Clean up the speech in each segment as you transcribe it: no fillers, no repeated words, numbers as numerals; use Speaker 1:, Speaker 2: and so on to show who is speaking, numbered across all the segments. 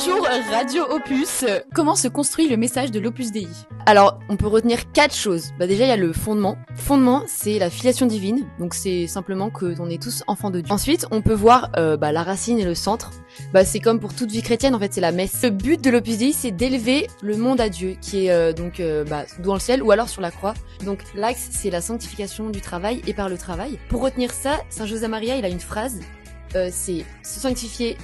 Speaker 1: Bonjour Radio Opus. Comment se construit le message de l'Opus Dei?
Speaker 2: Alors, on peut retenir 4 choses. Déjà, il y a le fondement. Fondement, c'est la filiation divine. Donc, c'est simplement que on est tous enfants de Dieu. Ensuite, on peut voir la racine et le centre. C'est comme pour toute vie chrétienne, en fait, c'est la messe. Le but de l'Opus Dei, c'est d'élever le monde à Dieu, qui est dans le ciel ou alors sur la croix. Donc, l'axe, c'est la sanctification du travail et par le travail. Pour retenir ça, Saint José Maria, il a une phrase. C'est se sanctifier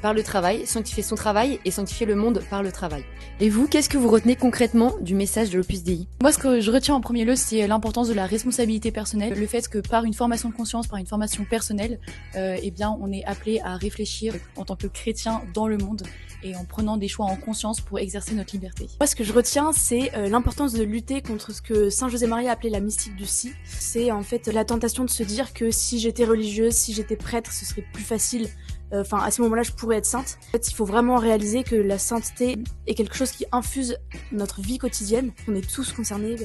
Speaker 2: par le travail, sanctifier son travail et sanctifier le monde par le travail. Et vous, qu'est-ce que vous retenez concrètement du message de l'Opus Dei?
Speaker 1: Moi, ce que je retiens en premier lieu, c'est l'importance de la responsabilité personnelle, le fait que par une formation de conscience, par une formation personnelle, on est appelé à réfléchir en tant que chrétien dans le monde et en prenant des choix en conscience pour exercer notre liberté.
Speaker 3: Moi, ce que je retiens, c'est l'importance de lutter contre ce que Saint José Maria appelait la mystique du si. C'est en fait la tentation de se dire que si j'étais religieuse, si j'étais prêtre, ce serait plus facile. À ce moment-là, je pourrais être sainte. En fait, il faut vraiment réaliser que la sainteté est quelque chose qui infuse notre vie quotidienne. On est tous concernés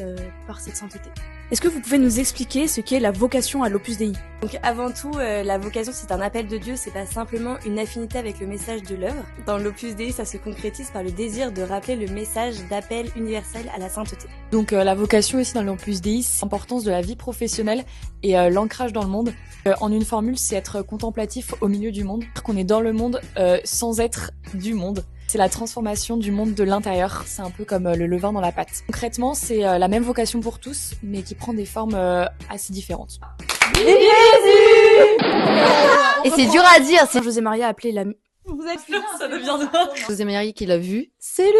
Speaker 3: par cette sainteté. Est-ce que vous pouvez nous expliquer ce qu'est la vocation à l'Opus Dei?
Speaker 4: Donc avant tout, la vocation c'est un appel de Dieu, c'est pas simplement une affinité avec le message de l'œuvre. Dans l'Opus Dei, ça se concrétise par le désir de rappeler le message d'appel universel à la sainteté.
Speaker 1: Donc la vocation ici dans l'Opus Dei, c'est l'importance de la vie professionnelle et l'ancrage dans le monde. En une formule, c'est être contemplatif au milieu du monde, qu'on est dans le monde sans être du monde. C'est la transformation du monde de l'intérieur, c'est un peu comme le levain dans la pâte. Concrètement, c'est la même vocation pour tous, mais qui prend des formes assez différentes.
Speaker 2: Et c'est dur à dire, c'est
Speaker 3: Saint José Maria appelé la...
Speaker 1: Vous êtes ça devient noir.
Speaker 2: José Maria qui l'a vu, c'est le...